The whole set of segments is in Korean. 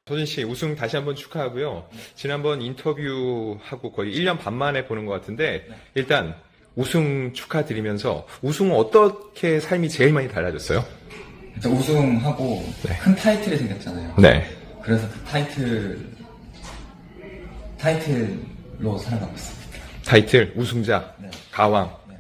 서진 씨 우승 다시 한번 축하하고요. 지난번 인터뷰하고 거의 1년 반 만에 보는 것 같은데 일단 우승 축하드리면서 우승은 어떻게 삶이 제일 많이 달라졌어요? 일단 우승하고 네. 큰 타이틀이 생겼잖아요. 네. 그래서 그 타이틀로 살아가고 있습니다. 타이틀 우승자 네. 가왕. 네.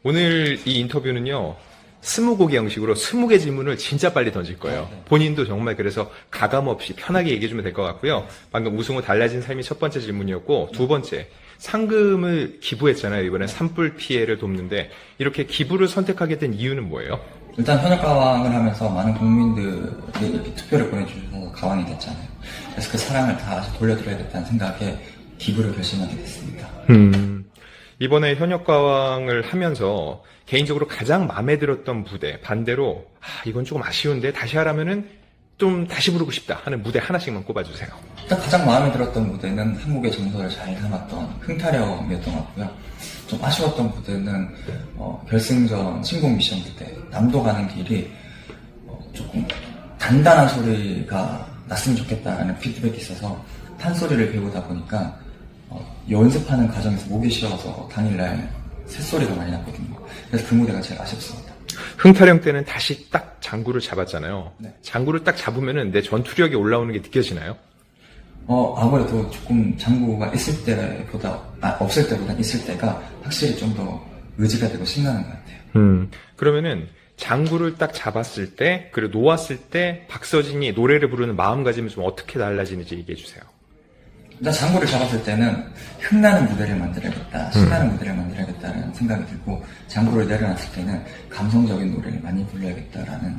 오늘 이 인터뷰는요. 20곡의 형식으로 20개 질문을 진짜 빨리 던질 거예요. 네. 본인도 정말 그래서 가감 없이 편하게 얘기해주면 될 것 같고요. 방금 우승 후 달라진 삶이 첫 번째 질문이었고 두 번째 상금을 기부했잖아요. 이번엔 산불 피해를 돕는데 이렇게 기부를 선택하게 된 이유는 뭐예요? 일단 현역가왕을 하면서 많은 국민들이 이렇게 투표를 보내주셔서 가왕이 됐잖아요. 그래서 그 사랑을 다시 돌려드려야겠다는 생각에 기부를 결심하게 됐습니다. 이번에 현역가왕을 하면서 개인적으로 가장 마음에 들었던 무대, 반대로 이건 조금 아쉬운데 다시 하라면은 좀 다시 부르고 싶다 하는 무대 하나씩만 꼽아주세요. 일단 가장 마음에 들었던 무대는 한국의 정서를 잘 담았던 흥타령이었던 것 같고요. 좀 아쉬웠던 무대는 결승전 신곡 미션 무대 남도 가는 길이 조금 단단한 소리가 났으면 좋겠다는 피드백이 있어서 판소리를 배우다 보니까 연습하는 과정에서 목이 쉬어서 당일날 새소리가 많이 났거든요. 그래서 그 무대가 제일 아쉽습니다. 흥타령 때는 다시 딱 장구를 잡았잖아요. 네. 장구를 딱 잡으면은 내 전투력이 올라오는 게 느껴지나요? 아무래도 조금 장구가 있을 때보다, 없을 때보다 있을 때가 확실히 좀 더 의지가 되고 신나는 것 같아요. 그러면은 장구를 딱 잡았을 때, 그리고 놓았을 때 박서진이 노래를 부르는 마음가짐이 좀 어떻게 달라지는지 얘기해 주세요. 일단 장구를 잡았을 때는 흥나는 무대를 만들어야겠다, 신나는 무대를 만들어야겠다는 생각이 들고, 장구를 내려놨을 때는 감성적인 노래를 많이 불러야겠다라는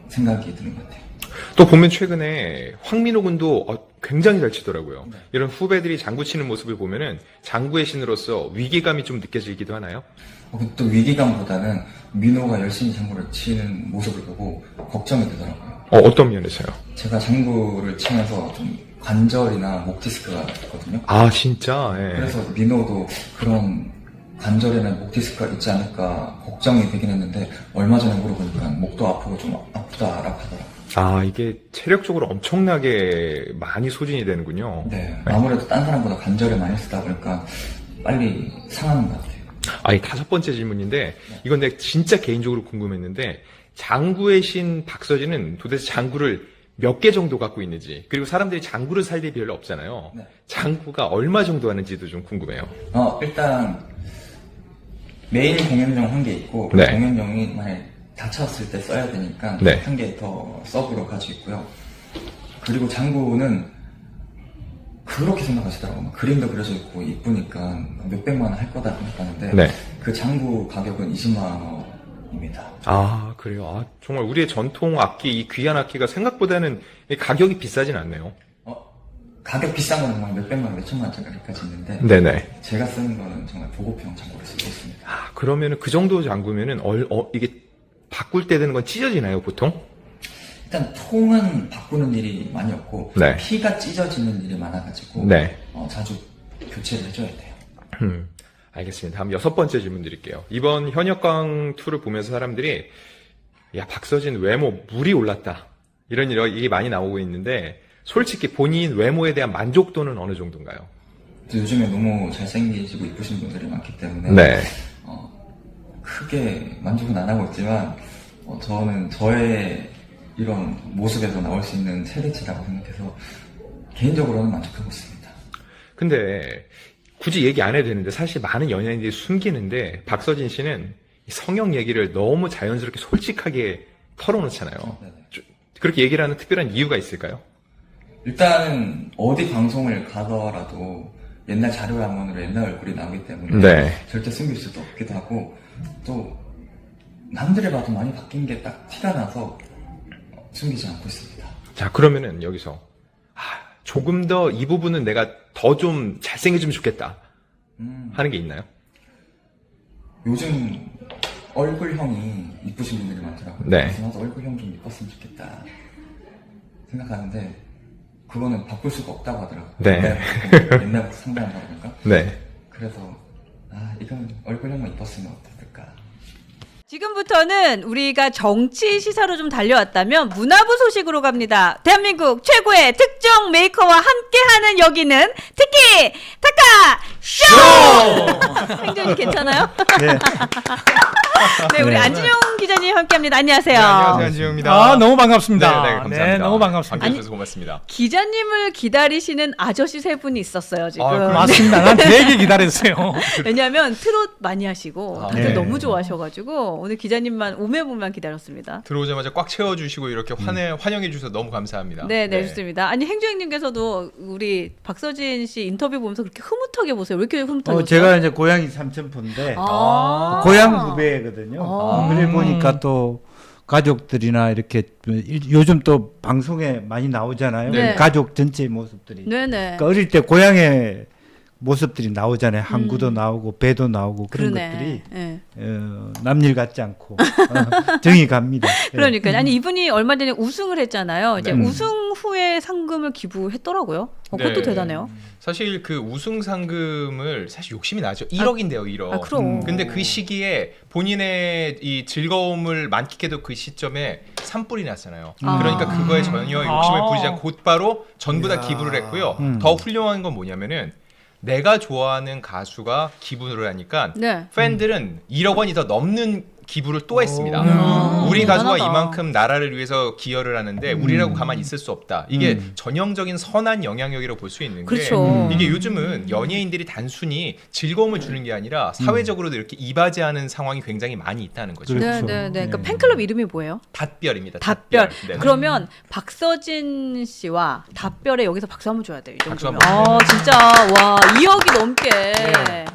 생각이 드는 것 같아요. 또 보면 최근에 황민호 군도 굉장히 잘 치더라고요. 네. 이런 후배들이 장구 치는 모습을 보면은 장구의 신으로서 위기감이 좀 느껴지기도 하나요? 또 위기감보다는 민호가 열심히 장구를 치는 모습을 보고 걱정이 되더라고요. 어떤 면에서요? 제가 장구를 치면서 좀 관절이나 목 디스크가 있거든요. 아, 진짜? 예. 그래서 민호도 그런 관절이나 목 디스크가 있지 않을까 걱정이 되긴 했는데 얼마 전에 물어보니까 목도 아프고 좀 아프다라고 하더라고요. 이게 체력적으로 엄청나게 많이 소진이 되는군요. 네, 아무래도 딴 사람보다 관절을 많이 쓰다 보니까 빨리 상하는 것 같아요. 이 다섯 번째 질문인데 이건 내가 진짜 개인적으로 궁금했는데 장구의 신 박서진은 도대체 장구를 몇 개 정도 갖고 있는지, 그리고 사람들이 장구를 살 일이 별로 없잖아요. 네. 장구가 얼마 정도 하는지도 좀 궁금해요. 일단 메인 공연용 한 개 있고 네. 공연용이 만약에 다쳤을 때 써야 되니까 네. 한 개 더 서브로 가지고 있고요. 그리고 장구는 그렇게 생각하시더라고요. 그림도 그려져 있고 이쁘니까 몇백만 원 할 거다 생각하는데 네. 그 장구 가격은 20만 원입니다. 그래요. 정말 우리의 전통 악기, 이 귀한 악기가 생각보다는 이 가격이 비싸진 않네요. 가격 비싼 거는 정말 몇백만 원, 몇천만 원짜리까지 있는데 네네. 제가 쓰는 거는 정말 보급형 장구를 쓰고 있습니다. 그러면은 그 정도 장구면은 이게 바꿀 때 되는 건 찢어지나요, 보통? 일단 통은 바꾸는 일이 많이 없고 네. 피가 찢어지는 일이 많아가지고 네. 자주 교체를 해줘야 돼요. 알겠습니다. 다음 여섯 번째 질문 드릴게요. 이번 현역강 투를 보면서 사람들이 박서진 외모 물이 올랐다, 이런 얘기 많이 나오고 있는데 솔직히 본인 외모에 대한 만족도는 어느 정도인가요? 요즘에 너무 잘생기시고 이쁘신 분들이 많기 때문에 네. 크게 만족은 안 하고 있지만 저는 저의 이런 모습에서 나올 수 있는 최대치라고 생각해서 개인적으로는 만족하고 있습니다. 근데 굳이 얘기 안 해도 되는데 사실 많은 연예인들이 숨기는데 박서진 씨는 성형 얘기를 너무 자연스럽게 솔직하게 털어놓잖아요. 네네. 그렇게 얘기를 하는 특별한 이유가 있을까요? 일단은 어디 방송을 가더라도 옛날 자료화면으로 옛날 얼굴이 나오기 때문에 네. 절대 숨길 수도 없기도 하고 또 남들이 봐도 많이 바뀐 게 딱 티가 나서 숨기지 않고 있습니다. 자, 그러면은 여기서 조금 더 이 부분은 내가 더 좀 잘생겨지면 좋겠다 하는 게 있나요? 요즘 얼굴형이 이쁘신 분들이 많더라고요. 네. 그래서 나도 얼굴형 좀 이뻤으면 좋겠다 생각하는데 그거는 바꿀 수가 없다고 하더라고요. 네. 옛날부터 상담한다 보니까. 네. 그래서 이건 얼굴형만 이뻤으면 어떨까. 지금부터는 우리가 정치 시사로 좀 달려왔다면 문화부 소식으로 갑니다. 대한민국 최고의 특정 메이커와 함께하는 여기는 특히 타카 쇼! 행정이 괜찮아요? 네. 네, 우리 안진용 기자님 함께합니다. 안녕하세요. 네, 안녕하세요. 안지용입니다. 아, 너무 반갑습니다. 네, 네, 감사합니다. 네, 너무 반갑습니다. 함께 해주셔서 고맙습니다. 기자님을 기다리시는 아저씨 세 분이 있었어요, 지금. 그럼 맞습니다. 난 되게 기다렸어요. 왜냐하면 트롯 많이 하시고 트롯 네. 너무 좋아하셔가지고 오늘 기자님만 오매보만 기다렸습니다. 들어오자마자 꽉 채워주시고 이렇게 환영해 주셔서 너무 감사합니다. 네, 네, 좋습니다. 아니 행주행님께서도 우리 박서진 씨 인터뷰 보면서 그렇게 흐뭇하게 보세요. 왜 이렇게 흐뭇하게 보세요? 제가 이제 고향이 삼천포인데 아. 고향 후배거든요. 아. 그래 보니까 또 가족들이나 이렇게 요즘 또 방송에 많이 나오잖아요. 네. 가족 전체의 모습들이. 네네. 그러니까 어릴 때 고향의 모습들이 나오잖아요. 항구도 나오고 배도 나오고 그런 그러네. 것들이 네. 남일 같지 않고 정이 갑니다. 네. 그러니까 아니 이분이 얼마 전에 우승을 했잖아요. 이제 네. 우승 후에 상금을 기부했더라고요. 그것도 네. 대단해요. 사실 그 우승 상금을 사실 욕심이 나죠. 1억인데요, 1억. 아, 그럼. 근데 그 시기에 본인의 이 즐거움을 만끽해도 그 시점에 산불이 났잖아요. 아. 그러니까 그거에 전혀 욕심을 아. 부리지 않고 곧바로 전부 다 기부를 했고요. 더 훌륭한 건 뭐냐면은 내가 좋아하는 가수가 기부를 하니까 네. 팬들은 1억 원이 더 넘는 기부를 또 했습니다. 우리 대단하다. 가수가 이만큼 나라를 위해서 기여를 하는데 우리라고 가만히 있을 수 없다. 이게 전형적인 선한 영향력이라고 볼 수 있는 게 그렇죠. 이게 요즘은 연예인들이 단순히 즐거움을 주는 게 아니라 사회적으로도 이렇게 이바지하는 상황이 굉장히 많이 있다는 거죠. 그렇죠. 네, 네, 네. 그러니까 네. 팬클럽 이름이 뭐예요? 닷별입니다. 답별. 네. 그러면 박서진 씨와 답별에 여기서 박수 한번 줘야 돼요. 이 박수 정도면. 한번. 진짜 와 2억이 넘게 네.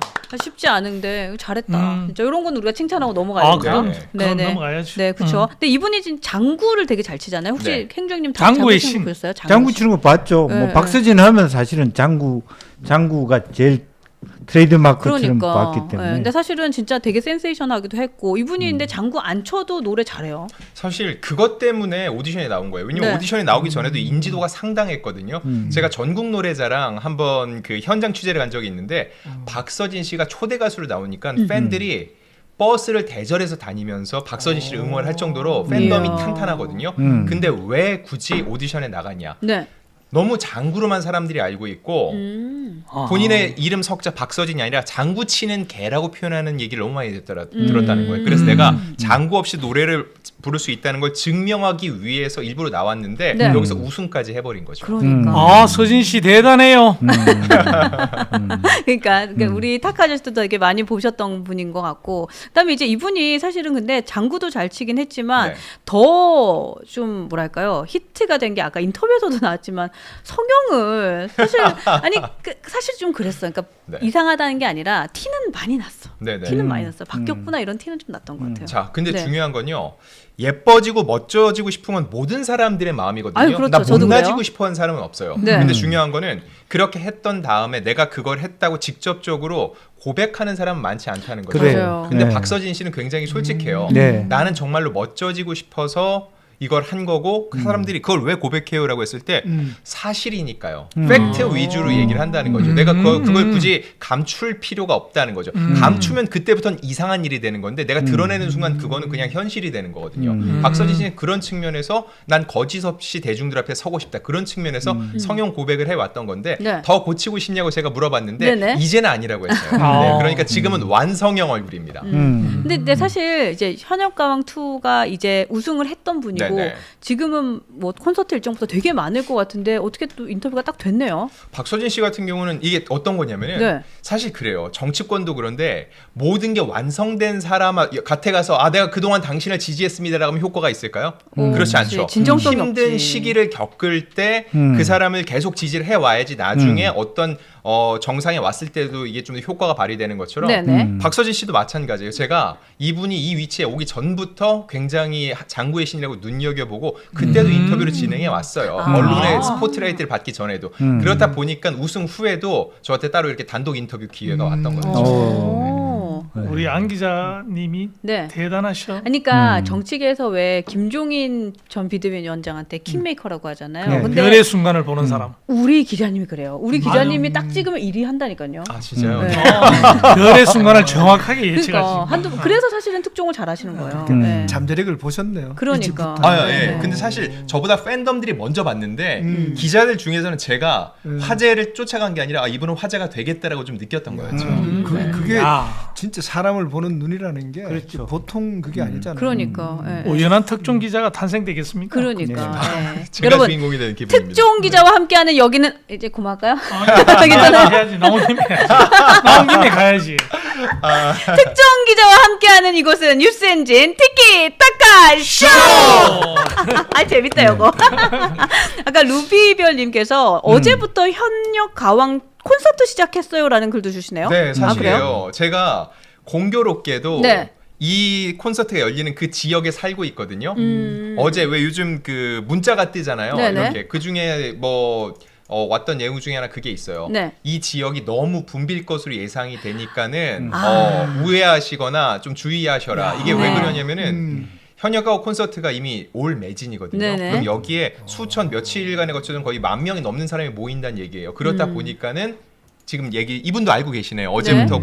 쉽지 않은데 잘했다. 진짜 이런 건 우리가 칭찬하고 아, 넘어가야죠. 그럼 네. 그럼 넘어가야죠. 네, 그렇죠. 근데 이분이 지금 장구를 되게 잘 치잖아요. 혹시 네. 행정님 장구의 장구 신. 보셨어요? 장구 치는 거 봤죠. 네, 뭐 네. 박서진 하면 사실은 장구가 제일 트레이드마크처럼 그러니까. 봤기 네, 때문에. 근데 사실은 진짜 되게 센세이션하기도 했고 이분이 근데 장구 안 쳐도 노래 잘해요. 사실 그것 때문에 오디션에 나온 거예요. 왜냐면 네. 오디션에 나오기 전에도 인지도가 상당했거든요. 제가 전국 노래자랑 한번 그 현장 취재를 간 적이 있는데 박서진 씨가 초대 가수로 나오니까 팬들이 버스를 대절해서 다니면서 박서진 씨를 응원할 정도로 팬덤이 이야. 탄탄하거든요. 근데 왜 굳이 오디션에 나갔냐? 네. 너무 장구로만 사람들이 알고 있고 본인의 이름 석자 박서진이 아니라 장구 치는 개라고 표현하는 얘기를 너무 많이 들었다는 거예요. 그래서 내가 장구 없이 노래를 부를 수 있다는 걸 증명하기 위해서 일부러 나왔는데 네. 여기서 우승까지 해버린 거죠. 그러니까. 아, 서진 씨 대단해요. 그러니까 우리 타카 아저씨도 되게 많이 보셨던 분인 것 같고 그다음에 이제 이분이 사실은 근데 장구도 잘 치긴 했지만 네. 더 좀 뭐랄까요 히트가 된 게 아까 인터뷰에서도 나왔지만 성형을 사실 아니 사실 좀 그랬어. 그러니까 네. 이상하다는 게 아니라 티는 많이 났어. 네네. 티는 많이 났어. 바뀌었구나 이런 티는 좀 났던 것 같아요. 자, 근데 네. 중요한 건요. 예뻐지고 멋져지고 싶은 건 모든 사람들의 마음이거든요. 아유, 그렇죠. 나 저도 못나지고 그래요. 싶어하는 사람은 없어요. 네. 근데 중요한 거는 그렇게 했던 다음에 내가 그걸 했다고 직접적으로 고백하는 사람은 많지 않다는 거죠. 그래요. 맞아요. 근데 네. 박서진 씨는 굉장히 솔직해요. 네. 나는 정말로 멋져지고 싶어서 이걸 한 거고 그 사람들이 그걸 왜 고백해요라고 했을 때 사실이니까요. 팩트 위주로 얘기를 한다는 거죠. 내가 그걸 굳이 감출 필요가 없다는 거죠. 감추면 그때부터는 이상한 일이 되는 건데 내가 드러내는 순간 그거는 그냥 현실이 되는 거거든요. 박서진 씨는 그런 측면에서 난 거짓 없이 대중들 앞에 서고 싶다. 그런 측면에서 성형 고백을 해왔던 건데 네. 더 고치고 싶냐고 제가 물어봤는데 네네. 이제는 아니라고 했어요. 아. 네, 그러니까 지금은 완성형 얼굴입니다. 근데 사실 이제 현역가왕 2가 이제 우승을 했던 분이고 네네. 지금은 뭐 콘서트 일정부터 되게 많을 것 같은데 어떻게 또 인터뷰가 딱 됐네요. 박서진 씨 같은 경우는 이게 어떤 거냐면은 네. 사실 그래요. 정치권도 그런데 모든 게 완성된 사람 곁에 가서 내가 그동안 당신을 지지했습니다라고 하면 효과가 있을까요? 그렇지 않죠. 진정성이 힘든 없지. 시기를 겪을 때 그 사람을 계속 지지를 해와야지 나중에 어떤 정상에 왔을 때도 이게 좀 더 효과가 발휘되는 것처럼 네네. 박서진 씨도 마찬가지예요. 제가 이분이 이 위치에 오기 전부터 굉장히 장구의 신이라고 눈여겨보고 그때도 인터뷰를 진행해 왔어요. 언론의 스포트라이트를 받기 전에도. 그렇다 보니까 우승 후에도 저한테 따로 이렇게 단독 인터뷰 기회가 왔던 거죠. 오. 우리 안 기자님이 네. 대단하셔. 그러니까 정치계에서 왜 김종인 전 비대위원장한테 킹메이커라고 하잖아요. 네. 근데 별의 순간을 보는 사람. 우리 기자님이 그래요. 우리 기자님이 딱 찍으면 1위 한다니까요. 아 진짜요? 네. 별의 순간을 정확하게 예측하시고. 그러니까 그래서 사실은 특종을 잘하시는 거예요. 네. 잠재력을 보셨네요. 그러니까. 아, 예. 네. 근데 사실 저보다 팬덤들이 먼저 봤는데 기자들 중에서는 제가 화제를 쫓아간 게 아니라 이분은 화제가 되겠다라고 좀 느꼈던 거였죠. 그게 야. 진짜 사람을 보는 눈이라는 게 그렇죠. 보통 그게 아니잖아요. 그러니까. 예. 우연한 특종 기자가 탄생되겠습니까? 그러니까. 예. 제가 여러분 주인공이 되는 기분입니다. 특종 기자와 함께하는 여기는 이제 고마울까요? 괜찮아요. 가야지. 나온 김에 나온 김에 가야지. 특종 기자와 함께하는 이곳은 뉴스엔진 티키 타카 쇼. 아 재밌다 이거. 아까 루비별님께서 어제부터 현역 가왕 콘서트 시작했어요라는 글도 주시네요. 네, 아, 사실이에요. 그래요? 제가 공교롭게도 네. 이 콘서트가 열리는 그 지역에 살고 있거든요. 어제 왜 요즘 그 문자가 뜨잖아요. 네네. 이렇게 그 중에 뭐 왔던 내용 중에 하나 그게 있어요. 네. 이 지역이 너무 붐빌 것으로 예상이 되니까는 아. 우회하시거나 좀 주의하셔라. 이게 왜 네. 그러냐면은 현역가오 콘서트가 이미 올 매진이거든요. 네네. 그럼 여기에 수천 며칠간에 거쳐서 거의 10,000명이 넘는 사람이 모인다는 얘기예요. 그렇다 보니까는 지금 이분도 알고 계시네요. 어제부터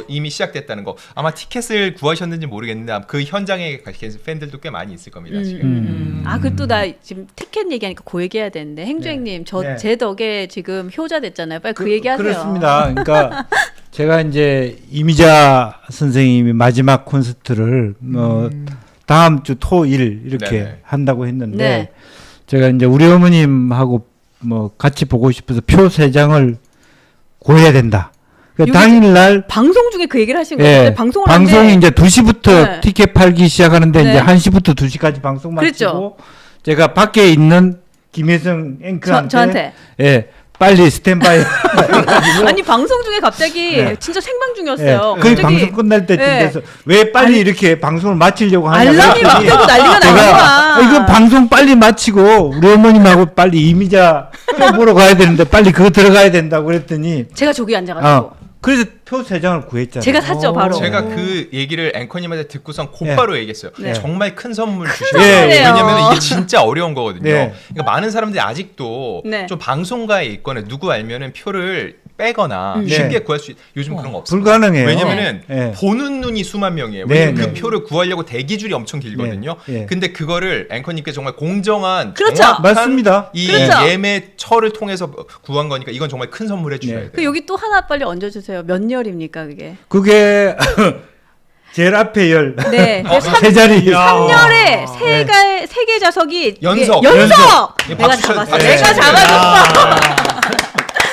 이미 시작됐다는 거. 아마 티켓을 구하셨는지 모르겠는데 그 현장에 가신 팬들도 꽤 많이 있을 겁니다. 지금. 아, 그 또 나 지금 티켓 얘기하니까 그 얘기해야 되는데 행주행님 저 네. 제 덕에 지금 효자 됐잖아요. 빨리 그 얘기하세요. 그렇습니다. 그러니까 제가 이제 이미자 선생님이 마지막 콘서트를 다음 주 토일 이렇게 네네. 한다고 했는데 네. 제가 이제 우리 어머님하고 뭐 같이 보고 싶어서 표 3장을 구해야 된다. 요게 당일날 방송 중에 그 얘기를 하신 거예요. 예, 근데 방송을 방송이 하는데 이제 2시부터 네. 티켓 팔기 시작하는데 네. 이제 1시부터 2시까지 방송 마치고 그랬죠. 제가 밖에 있는 김혜성 앵커한테 저한테 예, 빨리 스탠바이 아니 방송 중에 갑자기 진짜 생방 중이었어요. 거의 갑자기 방송 끝날 때쯤 예. 돼서 왜 빨리 이렇게 방송을 마치려고 하냐 알람이 막 되고 난리가 나는 거야. 이거 방송 빨리 마치고 우리 어머님하고 빨리 이미자 보러 가야 되는데 빨리 그거 들어가야 된다고 그랬더니 제가 저기 앉아가지고 그래서 표 3장을 구했잖아요. 제가 샀죠 바로. 제가 그 얘기를 앵커님한테 듣고선 곧바로 얘기했어요. 네. 정말 큰 선물 주셔야 선물이에요. 돼요. 왜냐면 이게 진짜 어려운 거거든요. 네. 그러니까 많은 사람들이 아직도 네. 좀 방송가에 있거나 누구 알면은 표를 빼거나 네. 쉽게 구할 수 요즘 그런 거 없어요. 불가능해요. 왜냐면은 네. 보는 눈이 수만 명이에요. 네, 왜냐면 네. 그 표를 구하려고 대기줄이 엄청 길거든요. 네, 네. 근데 그거를 앵커님께 정말 공정한 그렇죠. 정확한 맞습니다. 이 그렇죠. 예매처를 통해서 구한 거니까 이건 정말 큰 선물 해주셔야 네. 돼요. 그 여기 또 하나 빨리 얹어주세요. 몇 열입니까 그게? 그게 제일 앞에 열. 네. 세 자리. 3열에 세 개 좌석이 연석. 연석. 예, 내가 박수 쳐- 잡았어. 박수 내가 쳐주세요. 잡아줬어.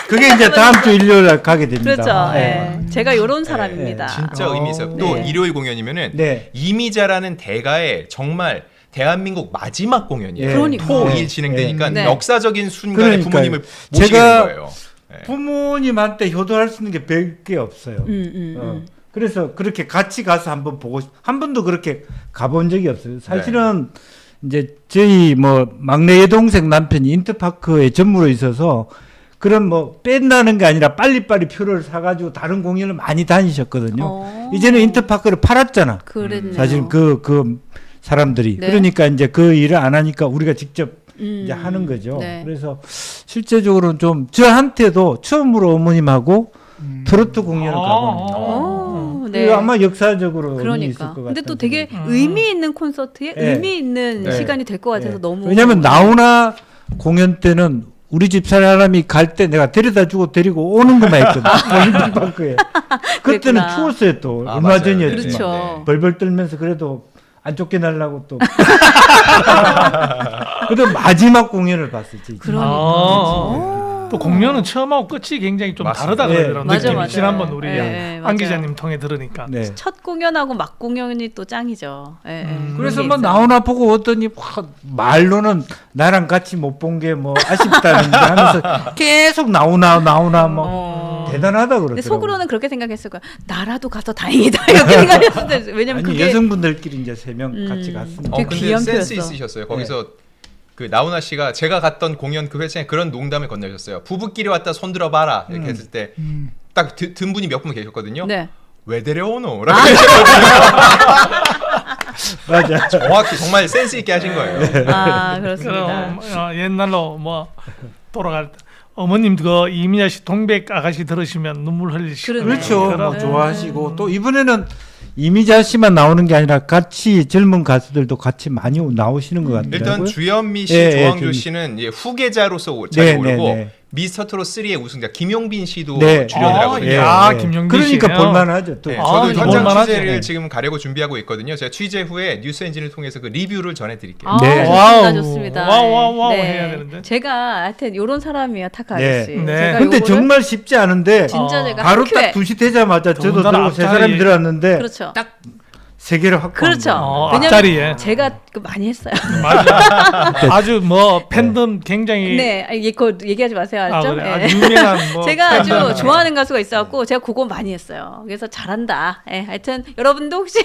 그게 이제 다음 주 일요일 날 가게 됩니다. 그렇죠. 네. 예. 제가 요런 사람입니다. 진짜 의미 있어요. 또 네. 일요일 공연이면은 네. 이미자라는 대가에 정말 대한민국 마지막 공연이에요. 예. 그러니까. 토일 네. 진행되니까 네. 역사적인 순간에 그러니까요. 부모님을 모시게 제가 된 거예요. 네. 부모님한테 효도할 수 있는 게 별 게 없어요. 그래서 그렇게 같이 가서 한번 보고 한 번도 그렇게 가본 적이 없어요. 사실은 이제 저희 뭐 막내 여동생 남편이 인터파크에 전무로 있어서 그런 뭐 뺀다는 게 아니라 빨리빨리 표를 사가지고 다른 공연을 많이 다니셨거든요. 이제는 인터파크를 팔았잖아. 그랬네요. 사실 그 사람들이 네. 그러니까 이제 그 일을 안 하니까 우리가 직접 이제 하는 거죠. 네. 그래서 실제적으로는 좀 저한테도 처음으로 어머님하고 트로트 공연을 가봅니다. 오, 네. 그리고 아마 역사적으로 의미 있을 그러니까. 것 같아요. 근데 또 되게 의미 있는 콘서트에 네. 의미 있는 네. 시간이 될 것 같아서 네. 너무. 왜냐하면 나훈아 공연 때는 우리 집 사람이 갈 때 내가 데려다 주고 데리고 오는 것만 했거든. 올림픽파크에. 그때는 그랬구나. 추웠어요 또. 아, 얼마 맞아요. 전이었지만. 그렇죠. 벌벌 떨면서 그래도 안 쫓겨나려고 또. 그래도 마지막 공연을 봤었지. 그러니까. 또 공연은 처음하고 끝이 굉장히 좀 맞습니다. 다르다 네. 그러더라고요. 맞아, 느낌이. 맞아. 지난번 우리 네, 안 맞아요. 기자님 통해 들으니까. 네. 첫 공연하고 막 공연이 또 짱이죠. 예, 예. 그래서 그런 뭐 게 있어요. 나훈아 보고 오더니 말로는 나랑 같이 못 본 게 뭐 아쉽다는데 하면서 계속 나훈아 뭐 대단하다 그러더라고요. 근데 속으로는 그렇게 생각했을 거야. 나라도 가서 다행이다 이렇게 생각했을 때 왜냐면 아니 그게 여성분들끼리 이제 3명 같이 갔습니다. 되게 근데 귀한 센스 표였어. 있으셨어요. 거기서 그 나훈아 씨가 제가 갔던 공연 그 회차에 그런 농담을 건네셨어요. 부부끼리 왔다 손들어 봐라 이렇게 했을 때 딱 든 분이 몇 분 계셨거든요. 네. 왜 데려오노? 라고 맞아. 정확히 정말 센스 있게 하신 거예요. 아, 그렇습니다. 그럼 옛날로 뭐 돌아갈 때 어머님 그 이민자 씨 동백 아가씨 들으시면 눈물 흘리시고 그러네. 그렇죠. 그럼. 뭐 좋아하시고 또 이번에는 이미자 씨만 나오는 게 아니라 같이 젊은 가수들도 같이 많이 나오시는 것 같더라고요. 일단 주현미 씨, 예, 예, 조항조 좀- 씨는 이제 후계자로서 자리에 네, 오르고 네, 네. 미스터 트롯 3의 우승자 김용빈 씨도 네. 출연을 아, 하거든요. 야, 예, 예. 김용빈 씨. 그러니까 볼만하죠. 또 네, 아, 저도 이거 현장 볼만하죠. 취재를 네. 지금 가려고 준비하고 있거든요. 제가 취재 후에 뉴스 엔진을 통해서 그 리뷰를 전해드릴게요. 아, 네. 좋습니다, 와우. 좋습니다. 와우, 해야 되는데. 제가 하여튼 요런 사람이에요, 타카 네. 아저씨. 네. 제가 근데 요거를 정말 쉽지 않은데 진짜 어. 제가 바로 한 큐에 딱 2시 되자마자 저도 더군다나 들고 세 앞자리- 사람이 들어왔는데 그렇죠. 딱 세 개를 확보한 그렇죠. 거예요. 왜냐면 앞자리에. 제가 그 많이 했어요. 맞아. 아주 뭐 팬덤 굉장히 네, 아니, 그거 얘기하지 마세요, 알죠? 그래. 예. 아주 유명한 뭐 제가 아주 팬덤. 좋아하는 가수가 있어갖고 제가 그거 많이 했어요. 그래서 잘한다. 예, 하여튼 여러분도 혹시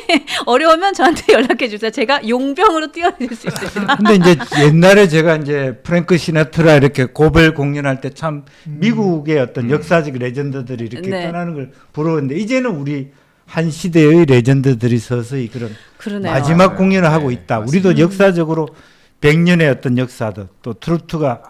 어려우면 저한테 연락해 주세요. 제가 용병으로 뛰어드릴 수 있습니다. 근데 이제 옛날에 제가 이제 프랭크 시나트라 이렇게 고별 공연할 때 참 미국의 어떤 역사적 레전드들이 이렇게 네. 떠나는 걸 부러웠는데 이제는 우리 한 시대의 레전드들이 서서히 그런 그러네요. 마지막 공연을 하고 네, 있다. 맞습니다. 우리도 역사적으로 100년의 어떤 역사도 또 트로트가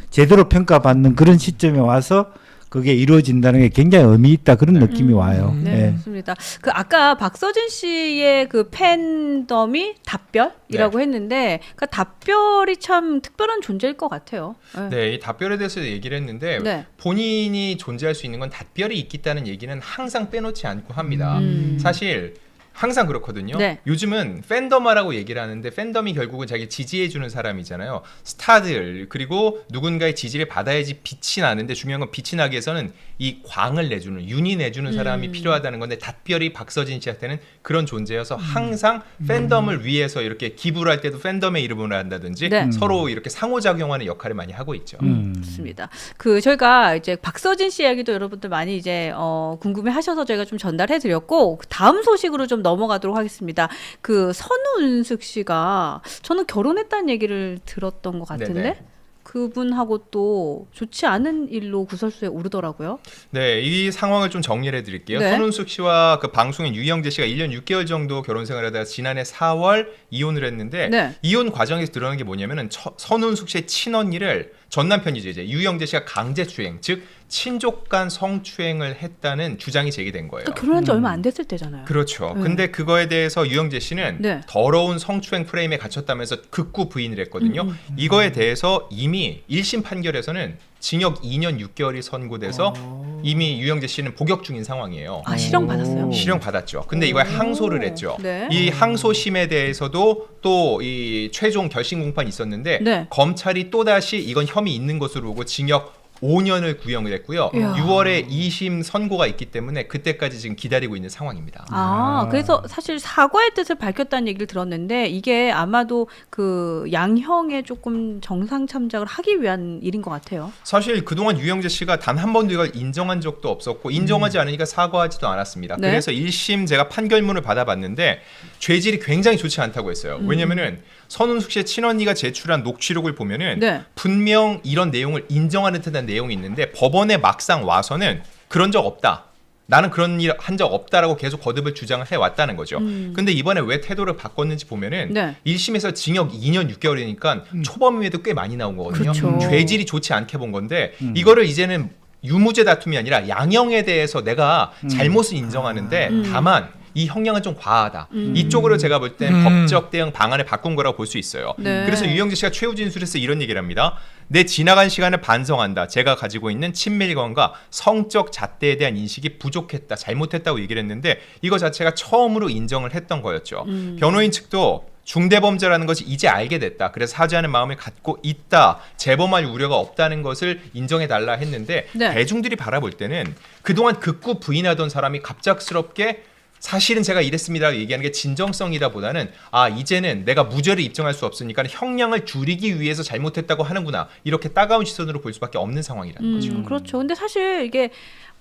제대로 평가받는 그런 시점에 와서 그게 이루어진다는 게 굉장히 의미 있다 그런 느낌이 와요. 네, 예. 맞습니다. 그 아까 박서진 씨의 그 팬덤이 답별이라고 했는데 그 답별이 참 특별한 존재일 것 같아요. 네. 네, 이 답별에 대해서 얘기를 했는데 네. 본인이 존재할 수 있는 건 답별이 있겠다는 얘기는 항상 빼놓지 않고 합니다. 음. 사실 항상 그렇거든요. 네. 요즘은 팬덤화라고 얘기를 하는데 팬덤이 결국은 자기 지지해주는 사람이잖아요. 스타들 그리고 누군가의 지지를 받아야지 빛이 나는데 중요한 건 빛이 나기 위해서는 이 광을 내주는 윤이 내주는 사람이 필요하다는 건데 답별이 박서진 씨한테는 그런 존재여서 항상 팬덤을 위해서 이렇게 기부를 할 때도 팬덤의 이름으로 한다든지 네. 서로 이렇게 상호작용하는 역할을 많이 하고 있죠. 좋습니다. 그 저희가 이제 박서진 씨 이야기도 여러분들 많이 이제 궁금해하셔서 저희가 좀 전달해드렸고 다음 소식으로 좀 넘어가도록 하겠습니다. 그 선우은숙 씨가 저는 결혼했다는 얘기를 들었던 것 같은데 네네. 그분하고 또 좋지 않은 일로 구설수에 오르더라고요. 네, 이 상황을 좀 정리를 해드릴게요. 네. 선운숙 씨와 그 방송인 유영재 씨가 1년 6개월 정도 결혼 생활하다가 지난해 4월 이혼을 했는데 네. 이혼 과정에서 드러난 게 뭐냐면은 선운숙 씨의 친언니를 전 남편이죠 이제 유영재 씨가 강제추행, 즉 친족 간 성추행을 했다는 주장이 제기된 거예요. 또 결혼한 지 얼마 안 됐을 때잖아요. 그렇죠. 네. 근데 그거에 대해서 유영재 씨는 네. 더러운 성추행 프레임에 갇혔다면서 극구 부인을 했거든요. 이거에 대해서 이미 1심 판결에서는 징역 2년 6개월이 선고돼서 이미 유영재 씨는 복역 중인 상황이에요. 아, 실형 받았어요? 실형 받았죠. 근데 이걸 항소를 했죠. 네. 이 항소심에 대해서도 또 이 최종 결심 공판이 있었는데 네. 검찰이 또다시 이건 혐의 있는 것으로 보고 징역 5년을 구형을 했고요. 이야. 6월에 2심 선고가 있기 때문에 그때까지 지금 기다리고 있는 상황입니다. 아, 그래서 사실 사과의 뜻을 밝혔다는 얘기를 들었는데 이게 아마도 그 양형에 조금 정상 참작을 하기 위한 일인 것 같아요. 사실 그동안 유영재 씨가 단 한 번도 이걸 인정한 적도 없었고 인정하지 않으니까 사과하지도 않았습니다. 네. 그래서 1심 제가 판결문을 받아봤는데 죄질이 굉장히 좋지 않다고 했어요. 왜냐면은 선운숙 씨의 친언니가 제출한 녹취록을 보면은 네. 분명 이런 내용을 인정하는 듯한 내용이 있는데 법원에 막상 와서는 그런 적 없다. 나는 그런 일 한 적 없다라고 계속 거듭을 주장을 해왔다는 거죠. 근데 이번에 왜 태도를 바꿨는지 보면은 네. 1심에서 징역 2년 6개월이니까 초범임에도 꽤 많이 나온 거거든요. 그렇죠. 죄질이 좋지 않게 본 건데 이거를 이제는 유무죄 다툼이 아니라 양형에 대해서 내가 잘못을 인정하는데 다만 이 형량은 좀 과하다. 이쪽으로 제가 볼 땐 법적 대응 방안을 바꾼 거라고 볼 수 있어요. 네. 그래서 유영재 씨가 최후 진술에서 이런 얘기를 합니다. 내 지나간 시간을 반성한다. 제가 가지고 있는 친밀감과 성적 잣대에 대한 인식이 부족했다. 잘못했다고 얘기를 했는데 이거 자체가 처음으로 인정을 했던 거였죠. 변호인 측도 중대범죄라는 것이 이제 알게 됐다. 그래서 사죄하는 마음을 갖고 있다. 재범할 우려가 없다는 것을 인정해달라 했는데 네. 대중들이 바라볼 때는 그동안 극구 부인하던 사람이 갑작스럽게 사실은 제가 이랬습니다 얘기하는 게 진정성이라보다는 이제는 내가 무죄를 입증할 수 없으니까 형량을 줄이기 위해서 잘못했다고 하는구나 이렇게 따가운 시선으로 볼 수밖에 없는 상황이라는 거죠. 그렇죠. 근데 사실 이게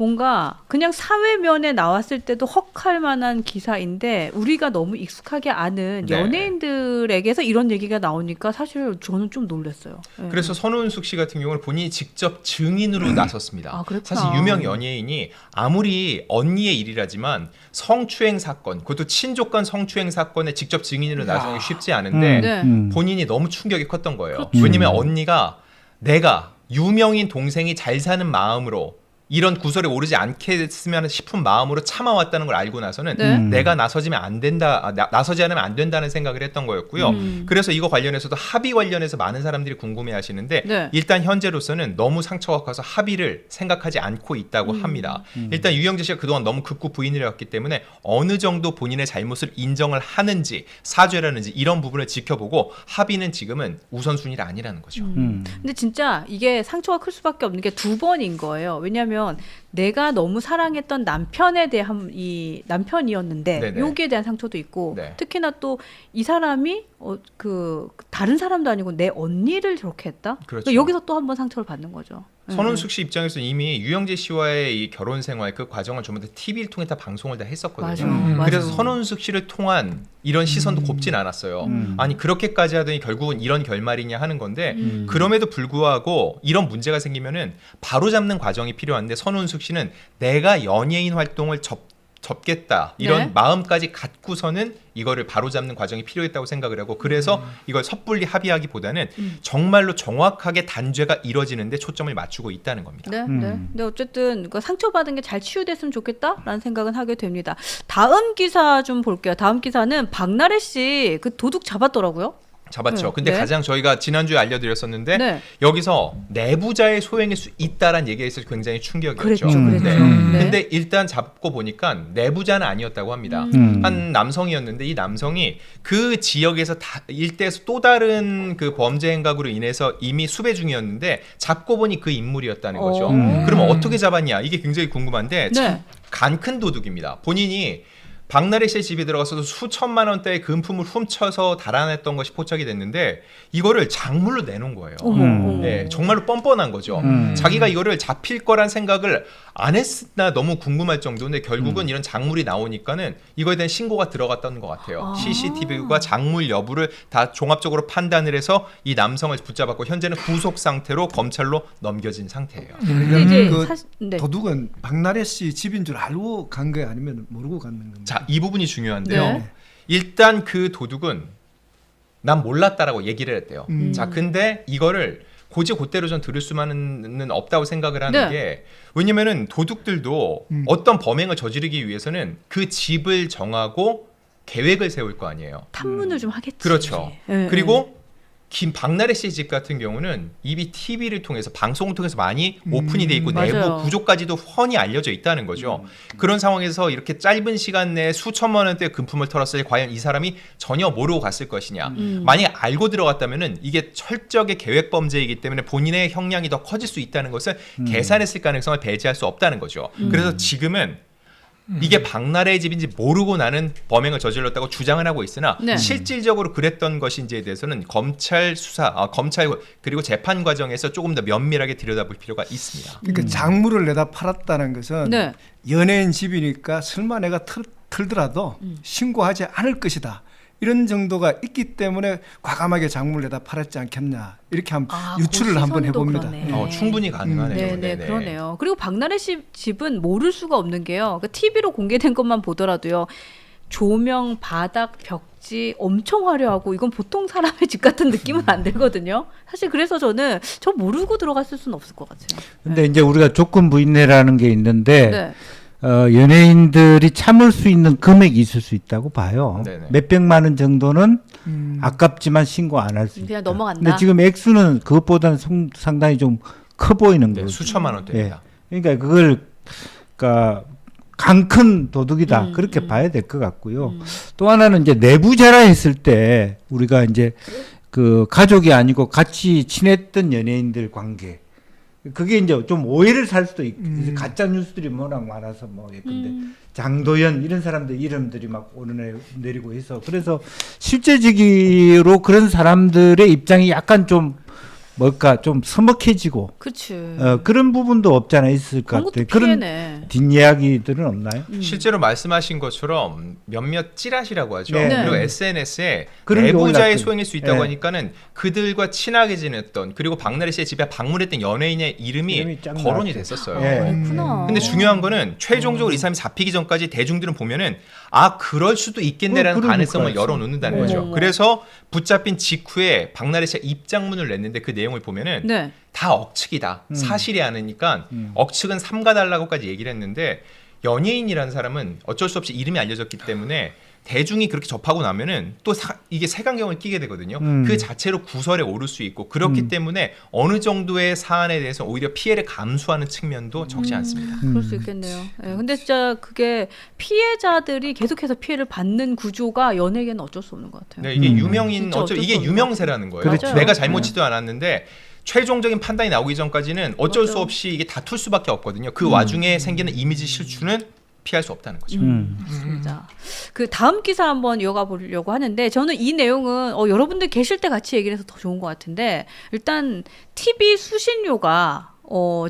뭔가 그냥 사회면에 나왔을 때도 헉할 만한 기사인데 우리가 너무 익숙하게 아는 네. 연예인들에게서 이런 얘기가 나오니까 사실 저는 좀 놀랐어요. 네. 그래서 선우은숙 씨 같은 경우는 본인이 직접 증인으로 나섰습니다. 아, 그렇구나. 사실 유명 연예인이 아무리 언니의 일이라지만 성추행 사건, 그것도 친족간 성추행 사건에 직접 증인으로 나서기 쉽지 않은데 네. 본인이 너무 충격이 컸던 거예요. 그렇죠. 왜냐면 언니가 내가 유명인 동생이 잘 사는 마음으로 이런 구설에 오르지 않겠으면 싶은 마음으로 참아왔다는 걸 알고 나서는 네. 내가 나서지면 안 된다, 나서지 않으면 안 된다는 생각을 했던 거였고요. 그래서 이거 관련해서도 합의 관련해서 많은 사람들이 궁금해하시는데 네. 일단 현재로서는 너무 상처가 커서 합의를 생각하지 않고 있다고 합니다. 일단 유영재 씨가 그동안 너무 극구 부인을 했기 때문에 어느 정도 본인의 잘못을 인정을 하는지 사죄를 하는지 이런 부분을 지켜보고 합의는 지금은 우선순위가 아니라는 거죠. 근데 진짜 이게 상처가 클 수밖에 없는 게 두 번인 거예요. 왜냐하면 내가 너무 사랑했던 남편에 대한 이 남편이었는데 네네. 여기에 대한 상처도 있고 네. 특히나 또 이 사람이 그 다른 사람도 아니고 내 언니를 저렇게 했다. 그렇죠. 그러니까 여기서 또 한 번 상처를 받는 거죠. 선원숙 씨 입장에서 이미 유영재 씨와의 이 결혼 생활 그 과정을 전부 다 TV를 통해 다 방송을 다 했었거든요. 맞아. 그래서 선원숙 씨를 통한 이런 시선도 곱진 않았어요. 아니 그렇게까지 하더니 결국은 이런 결말이냐 하는 건데 그럼에도 불구하고 이런 문제가 생기면은 바로 잡는 과정이 필요한데 선원숙 씨는 내가 연예인 활동을 접겠다 이런 네. 마음까지 갖고서는 이거를 바로잡는 과정이 필요했다고 생각을 하고 그래서 이걸 섣불리 합의하기보다는 정말로 정확하게 단죄가 이뤄지는데 초점을 맞추고 있다는 겁니다. 네, 네. 근데 어쨌든 그 상처받은 게 잘 치유됐으면 좋겠다라는 생각은 하게 됩니다. 다음 기사 좀 볼게요. 다음 기사는 박나래 씨 그 도둑 잡았더라고요. 잡았죠. 네. 근데 네. 가장 저희가 지난주에 알려드렸었는데 네. 여기서 내부자의 소행일 수 있다라는 얘기가 있어서 굉장히 충격이었죠. 그랬죠, 그랬죠. 네. 네. 근데 일단 잡고 보니까 내부자는 아니었다고 합니다. 한 남성이었는데 이 남성이 그 지역에서 일대에서 또 다른 그 범죄 행각으로 인해서 이미 수배 중이었는데 잡고 보니 그 인물이었다는 거죠. 그러면 어떻게 잡았냐? 이게 굉장히 궁금한데 네. 간 큰 도둑입니다. 본인이 박나래 씨의 집에 들어가서도 수천만 원대의 금품을 훔쳐서 달아냈던 것이 포착이 됐는데 이거를 작물로 내놓은 거예요. 네, 정말로 뻔뻔한 거죠. 자기가 이거를 잡힐 거란 생각을 안 했나 너무 궁금할 정도인데 결국은 이런 작물이 나오니까는 이거에 대한 신고가 들어갔다는 것 같아요. CCTV가 작물 여부를 다 종합적으로 판단을 해서 이 남성을 붙잡았고 현재는 구속 상태로 검찰로 넘겨진 상태예요. 근데 이제 그 네. 도둑은 박나래 씨 집인 줄 알고 간 거예요, 아니면 모르고 갔는 겁니까? 자, 이 부분이 중요한데요. 네. 일단 그 도둑은 난 몰랐다라고 얘기를 했대요. 자, 근데 이거를 곧대로 전 들을 수만은 없다고 생각을 하는 네. 게 왜냐면은 도둑들도 어떤 범행을 저지르기 위해서는 그 집을 정하고 계획을 세울 거 아니에요. 탐문을 좀 하겠지. 그렇죠. 네, 그리고 박나래 씨 집 같은 경우는 이미 TV를 통해서 방송을 통해서 많이 오픈이 돼 있고 맞아요. 내부 구조까지도 훤히 알려져 있다는 거죠. 그런 상황에서 이렇게 짧은 시간 내에 수천만 원대의 금품을 털었을 때 과연 이 사람이 전혀 모르고 갔을 것이냐. 만약에 알고 들어갔다면은 이게 철저하게 계획 범죄이기 때문에 본인의 형량이 더 커질 수 있다는 것을 계산했을 가능성을 배제할 수 없다는 거죠. 그래서 지금은 이게 박나래의 집인지 모르고 나는 범행을 저질렀다고 주장을 하고 있으나 네. 실질적으로 그랬던 것인지에 대해서는 검찰 수사, 검찰 그리고 재판 과정에서 조금 더 면밀하게 들여다볼 필요가 있습니다. 그러니까 작물을 내다 팔았다는 것은 네. 연예인 집이니까 설마 내가 털더라도 신고하지 않을 것이다. 이런 정도가 있기 때문에 과감하게 작물을 내다 팔았지 않겠냐. 이렇게 유추를 그 한번 시선도 해봅니다. 그러네. 충분히 가능하네요. 네, 네, 네네. 그러네요. 그리고 박나래 씨 집은 모를 수가 없는 게요. 그 TV로 공개된 것만 보더라도요. 조명, 바닥, 벽지 엄청 화려하고 이건 보통 사람의 집 같은 느낌은 안 들거든요. 사실 그래서 저는 저 모르고 들어갔을 수는 없을 것 같아요. 근데 이제 우리가 조건 부인례라는 게 있는데 네. 연예인들이 참을 수 있는 금액이 있을 수 있다고 봐요. 네네. 몇백만 원 정도는 아깝지만 신고 안 할 수 있다. 그냥 넘어간다. 근데 지금 액수는 그것보다는 상당히 좀 커 보이는 네, 거죠. 수천만 원대입니다. 그러니까 그걸 그러니까 강큰 도둑이다 그렇게 봐야 될 것 같고요. 또 하나는 이제 내부자라 했을 때 우리가 이제 그 가족이 아니고 같이 친했던 연예인들 관계 그게 이제 좀 오해를 살 수도 있고 가짜 뉴스들이 워낙 많아서 뭐 근데 장도연 이런 사람들 이름들이 막 오르내리고 해서 그래서 실제적으로 그런 사람들의 입장이 약간 좀 뭘까 좀 서먹해지고 그치. 그런 부분도 없지 않아 있을 것 그런 것도 같아요. 그런 피해네. 뒷이야기들은 없나요? 실제로 말씀하신 것처럼 몇몇 찌라시라고 하죠. 네. 그리고 네. SNS에 그런 게 내부자의 올랐죠. 소행일 수 있다고 네. 하니까는 그들과 친하게 지냈던 그리고 박나래 씨의 집에 방문했던 연예인의 이름이 쫙 거론이 나왔죠. 됐었어요. 예. 그렇구나. 근데 중요한 거는 최종적으로 이 사람이 잡히기 전까지 대중들은 보면은 그럴 수도 있겠네라는 그러니까요. 가능성을 열어놓는다는 네. 거죠. 어머. 그래서 붙잡힌 직후에 박나래 씨가 입장문을 냈는데 그 내용을 보면은 네. 다 억측이다. 사실이 아니니까 음. 억측은 삼가달라고까지 얘기를 했는데 연예인이라는 사람은 어쩔 수 없이 이름이 알려졌기 때문에 대중이 그렇게 접하고 나면은 또 이게 색안경을 끼게 되거든요. 그 자체로 구설에 오를 수 있고 그렇기 때문에 어느 정도의 사안에 대해서 오히려 피해를 감수하는 측면도 적지 않습니다. 그럴 수 있겠네요. 예, 근데 진짜 그게 피해자들이 계속해서 피해를 받는 구조가 연예계는 어쩔 수 없는 것 같아요. 네, 이게 유명인 진짜 어쩔 수 이게 없는 유명세라는 거예요. 그렇죠. 내가 잘못지도 않았는데 최종적인 판단이 나오기 전까지는 어쩔 맞아. 수 없이 이게 다툴 수밖에 없거든요. 그 와중에 생기는 이미지 실추는 피할 수 없다는 거죠. 맞습니다. 그 다음 기사 한번 이어가 보려고 하는데 저는 이 내용은 여러분들 계실 때 같이 얘기를 해서 더 좋은 것 같은데 일단 TV 수신료가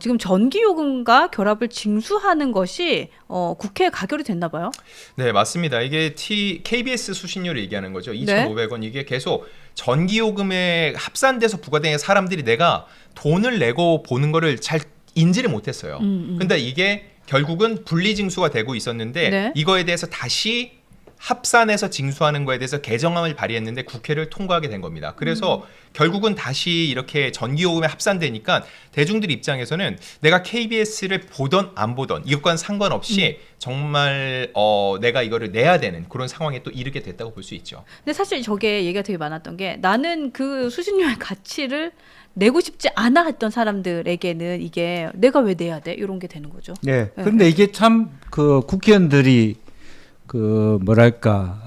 지금 전기요금과 결합을 징수하는 것이 국회에 가결이 됐나 봐요. 네, 맞습니다. 이게 KBS 수신료를 얘기하는 거죠. 2,500원 이게 계속 전기요금에 합산돼서 부과된 사람들이 내가 돈을 내고 보는 거를 잘 인지를 못했어요. 근데 이게 결국은 분리징수가 되고 있었는데 네. 이거에 대해서 다시 합산해서 징수하는 거에 대해서 개정안을 발의했는데 국회를 통과하게 된 겁니다. 그래서 결국은 다시 이렇게 전기요금에 합산되니까 대중들 입장에서는 내가 KBS를 보던 안 보던 이것과는 상관없이 정말 내가 이거를 내야 되는 그런 상황에 또 이르게 됐다고 볼 수 있죠. 근데 사실 저게 얘기가 되게 많았던 게 나는 그 수신료의 가치를 내고 싶지 않아 했던 사람들에게는 이게 내가 왜 내야 돼? 이런 게 되는 거죠. 네. 그런데 이게 참 그 국회의원들이 그 뭐랄까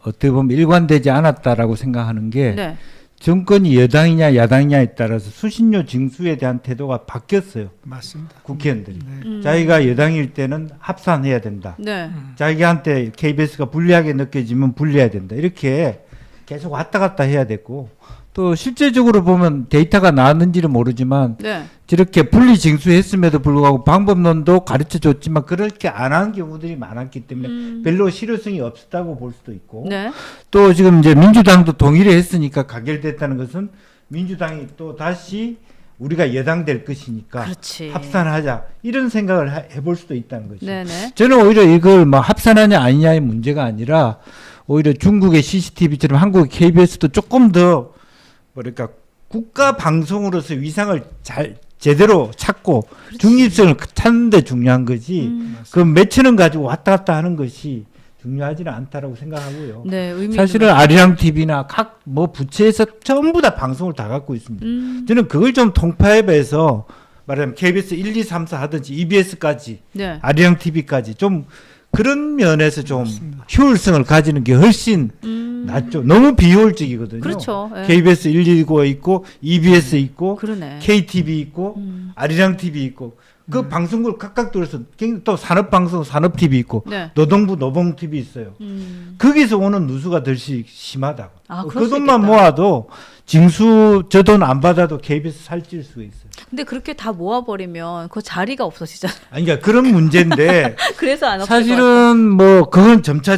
어떻게 보면 일관되지 않았다라고 생각하는 게 네. 정권이 여당이냐 야당이냐에 따라서 수신료 징수에 대한 태도가 바뀌었어요. 맞습니다. 국회의원들이 네. 자기가 여당일 때는 합산해야 된다. 네. 자기한테 KBS가 불리하게 느껴지면 불리해야 된다. 이렇게 계속 왔다 갔다 해야 됐고 또 실제적으로 보면 데이터가 나왔는지는 모르지만 네. 저렇게 분리 징수했음에도 불구하고 방법론도 가르쳐 줬지만 그렇게 안 한 경우들이 많았기 때문에 별로 실효성이 없었다고 볼 수도 있고 네. 또 지금 이제 민주당도 동의를 했으니까 가결됐다는 것은 민주당이 또 다시 우리가 여당 될 것이니까 그렇지. 합산하자 이런 생각을 해볼 수도 있다는 거죠. 네네. 저는 오히려 이걸 뭐 합산하냐 아니냐의 문제가 아니라 오히려 중국의 CCTV처럼 한국의 KBS도 조금 더 뭐랄까 국가 방송으로서 위상을 잘 제대로 찾고 중립성을 찾는 데 중요한 거지. 그 몇천 원 가지고 왔다 갔다 하는 것이 중요하지는 않다라고 생각하고요. 네, 의미 사실은 아리랑 TV나 각 뭐 부처에서 전부 다 방송을 다 갖고 있습니다. 저는 그걸 좀 통폐합해서 말하자면 KBS 1, 2, 3, 4 하든지 EBS까지 네. 아리랑 TV까지 좀 그런 면에서 좀 효율성을 가지는 게 훨씬 낫죠. 너무 비효율적이거든요. 그렇죠. 예. KBS 119 있고 EBS 있고 그러네. KTV 있고 아리랑 TV 있고 그 방송국을 각각 들어서 또 산업방송 산업 TV 있고 네. 노동부 노봉 TV 있어요. 거기서 오는 누수가 덜 심하다고. 그럴 그 수 돈만 있겠다. 모아도 징수 저 돈 안 받아도 KBS 살찔 수가 있어요. 근데 그렇게 다 모아버리면 그 자리가 없어지잖아요. 아니 그러니까 그런 문제인데 그래서 안 없을 것 같아요. 사실은 뭐 그건 점차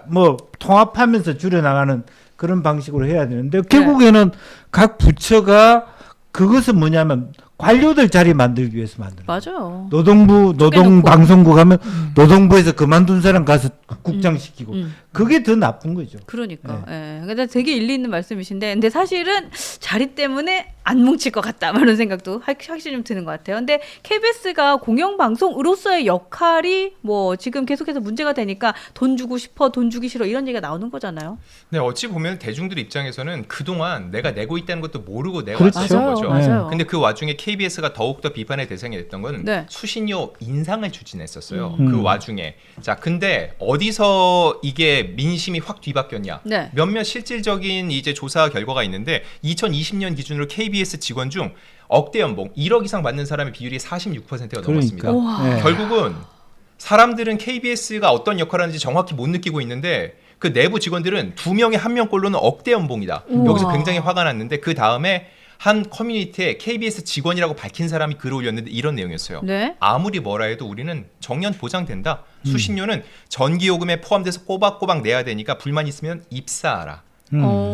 뭐 통합하면서 줄여나가는 그런 방식으로 해야 되는데 결국에는 각 부처가 그것은 뭐냐면 관료들 자리 만들기 위해서 만드는 거예요. 맞아요. 노동부 노동방송국 하면 노동부에서 그만둔 사람 가서 국장시키고 그게 더 나쁜 거죠. 그러니까. 예. 근데 되게 일리 있는 말씀이신데, 근데 사실은 자리 때문에 안 뭉칠 것 같다. 이런 생각도 확실히 좀 드는 것 같아요. 근데 KBS가 공영방송으로서의 역할이 뭐 지금 계속해서 문제가 되니까 돈 주고 싶어, 돈 주기 싫어 이런 얘기가 나오는 거잖아요. 네, 어찌 보면 대중들 입장에서는 그동안 내가 내고 있다는 것도 모르고 내가 그렇죠. 왔던 맞아요. 거죠. 맞아요. 근데 그 와중에 KBS가 더욱더 비판의 대상이 됐던 건 네. 수신료 인상을 추진했었어요. 그 와중에. 자, 근데 어디서 이게 민심이 확 뒤바뀌었냐? 네. 몇몇 실질적인 이제 조사 결과가 있는데 2020년 기준으로 KBS 직원 중 억대 연봉 1억 이상 받는 사람의 비율이 46%가 넘었습니다. 그러니까. 네. 결국은 사람들은 KBS가 어떤 역할을 하는지 정확히 못 느끼고 있는데 그 내부 직원들은 2명에 1명꼴로는 억대 연봉이다. 우와. 여기서 굉장히 화가 났는데 그 다음에 한 커뮤니티에 KBS 직원이라고 밝힌 사람이 글을 올렸는데 이런 내용이었어요. 네. 아무리 뭐라 해도 우리는 정년 보장된다. 수신료는 전기요금에 포함돼서 꼬박꼬박 내야 되니까 불만 있으면 입사하라.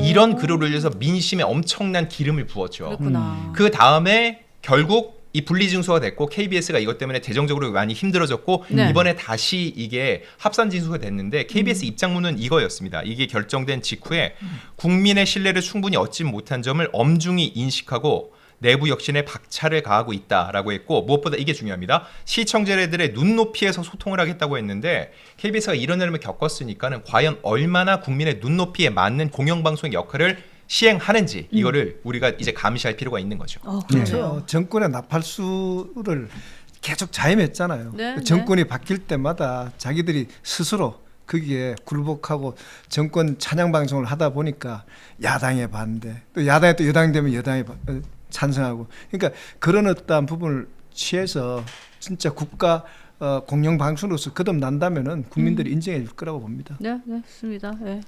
이런 글을 올려서 민심에 엄청난 기름을 부었죠. 그렇구나. 그 다음에 결국 이 분리징수가 됐고 KBS가 이것 때문에 재정적으로 많이 힘들어졌고 네. 이번에 다시 이게 합산징수가 됐는데 KBS 입장문은 이거였습니다. 이게 결정된 직후에 국민의 신뢰를 충분히 얻지 못한 점을 엄중히 인식하고 내부 혁신에 박차를 가하고 있다라고 했고 무엇보다 이게 중요합니다. 시청자들의 눈높이에서 소통을 하겠다고 했는데 KBS가 이런 흐름을 겪었으니까는 과연 얼마나 국민의 눈높이에 맞는 공영방송의 역할을 시행하는지 이거를 우리가 이제 감시할 필요가 있는 거죠. 그렇죠. 정권의 나팔수를 계속 자임했잖아요. 네, 정권이 바뀔 때마다 자기들이 스스로 거기에 굴복하고 정권 찬양 방송을 하다 보니까 야당에 반대, 또 야당에 또 여당이 되면 여당에 찬성하고, 그러니까 그런 어떠한 부분을 취해서 진짜 국가 공영 방송으로서 거듭난다면은 국민들이 인정해 줄 거라고 봅니다. 네, 네, 좋습니다. 네.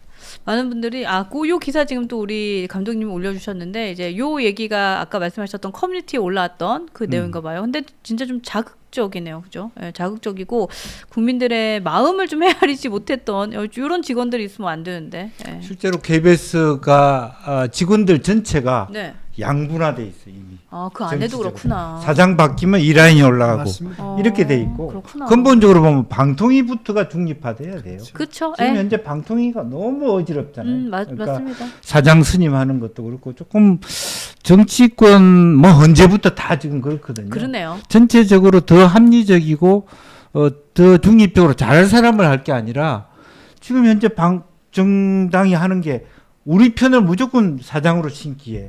많은 분들이 요 기사 지금 또 우리 감독님 올려주셨는데 이제 요 얘기가 아까 말씀하셨던 커뮤니티에 올라왔던 그 내용인가 봐요. 근데 진짜 좀 자극적이네요, 그죠? 네, 자극적이고 국민들의 마음을 좀 헤아리지 못했던 이런 직원들이 있으면 안 되는데. 네. 실제로 KBS가 직원들 전체가 네. 양분화돼 있어 이미. 아, 그 안에도 정치적으로. 그렇구나. 사장 바뀌면 이 라인이 올라가고 맞습니다. 이렇게 돼 있고 그렇구나. 근본적으로 보면 방통위부터가 중립화돼야 돼요. 그렇죠. 지금 현재 방통위가 너무 어지럽잖아요. 그러니까 맞습니다. 사장 스님하는 것도 그렇고 조금 정치권 뭐 언제부터 다 지금 그렇거든요. 그러네요. 전체적으로 더 합리적이고 더 중립적으로 잘할 사람을 할 게 아니라 지금 현재 정당이 하는 게 우리 편을 무조건 사장으로 심기에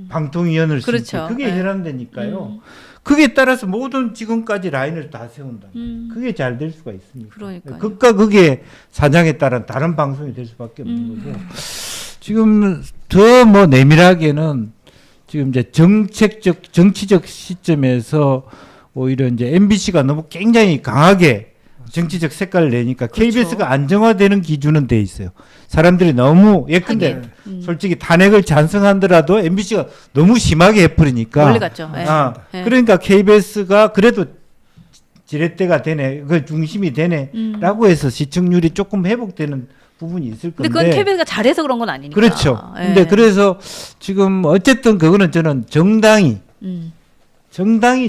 방통위원을 그렇죠. 심기에 그게 네. 혈안되니까요. 그게 따라서 모든 지금까지 라인을 다 세운다. 그게 잘 될 수가 있습니다. 그러니까요. 극과 극의 사장에 따른 다른 방송이 될 수밖에 없는 거고. 지금 더 뭐 내밀하게는 지금 이제 정치적 시점에서 오히려 이제 MBC가 너무 굉장히 강하게 정치적 색깔을 내니까 그렇죠. KBS가 안정화되는 기준은 돼 있어요. 사람들이 너무 예컨대 솔직히 탄핵을 찬성하더라도 MBC가 너무 심하게 해버리니까 멀리 갔죠. 네. 네. 그러니까 KBS가 그래도 지렛대가 되네, 그 중심이 되네라고 해서 시청률이 조금 회복되는 부분이 있을 건데. 근데 그건 KBS가 잘해서 그런 건 아니니까. 그렇죠. 네. 근데 그래서 지금 어쨌든 그거는 저는 정당이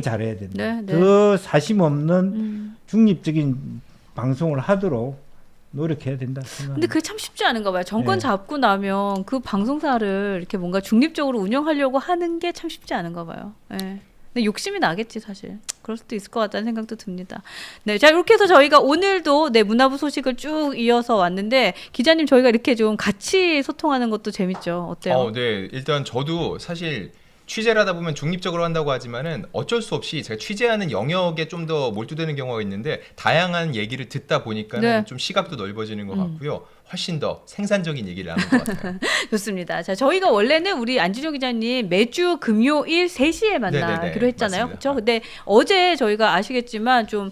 잘해야 된다. 네, 네. 더 사심 없는 중립적인 방송을 하도록 노력해야 된다 생각합니다. 근데 그게 참 쉽지 않은가 봐요. 정권 네. 잡고 나면 그 방송사를 이렇게 뭔가 중립적으로 운영하려고 하는 게 참 쉽지 않은가 봐요. 네. 근데 욕심이 나겠지 사실. 그럴 수도 있을 것 같다는 생각도 듭니다. 네, 자 이렇게 해서 저희가 오늘도 문화부 소식을 쭉 이어서 왔는데 기자님 저희가 이렇게 좀 같이 소통하는 것도 재밌죠. 어때요? 네. 일단 저도 사실 취재를 하다 보면 중립적으로 한다고 하지만은 어쩔 수 없이 제가 취재하는 영역에 좀 더 몰두되는 경우가 있는데 다양한 얘기를 듣다 보니까는 네. 좀 시각도 넓어지는 것 같고요. 훨씬 더 생산적인 얘기를 하는 것 같아요. 좋습니다. 자, 저희가 원래는 우리 안진호 기자님 매주 금요일 3시에 만나기로 네네네, 했잖아요. 맞습니다. 그렇죠? 근데 어제 저희가 아시겠지만 좀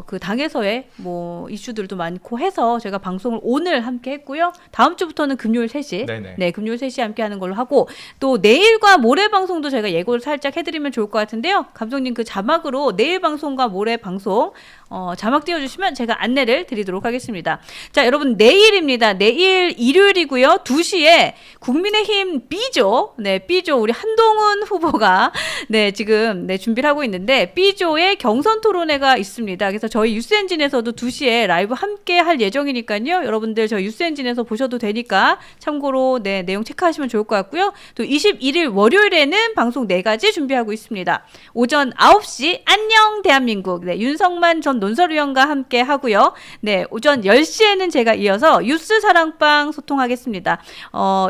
그 당에서의 뭐 이슈들도 많고 해서 제가 방송을 오늘 함께 했고요. 다음 주부터는 금요일 3시. 네네. 네, 금요일 3시에 함께 하는 걸로 하고 또 내일과 모레 방송도 저희가 예고를 살짝 해드리면 좋을 것 같은데요. 감독님 그 자막으로 내일 방송과 모레 방송 자막 띄워주시면 제가 안내를 드리도록 하겠습니다. 자, 여러분 내일입니다. 내일 일요일이고요. 2시에 국민의힘 B조, B조 우리 한동훈 후보가 지금 준비를 하고 있는데 B조의 경선 토론회가 있습니다. 그래서 저희 뉴스엔진에서도 2시에 라이브 함께 할 예정이니까요. 여러분들 저희 뉴스엔진에서 보셔도 되니까 참고로 내용 체크하시면 좋을 것 같고요. 또 21일 월요일에는 방송 4가지 준비하고 있습니다. 오전 9시 안녕 대한민국 윤석만 전 논설위원과 함께 하고요. 네, 오전 10시에는 제가 이어서 뉴스 사랑방 소통하겠습니다.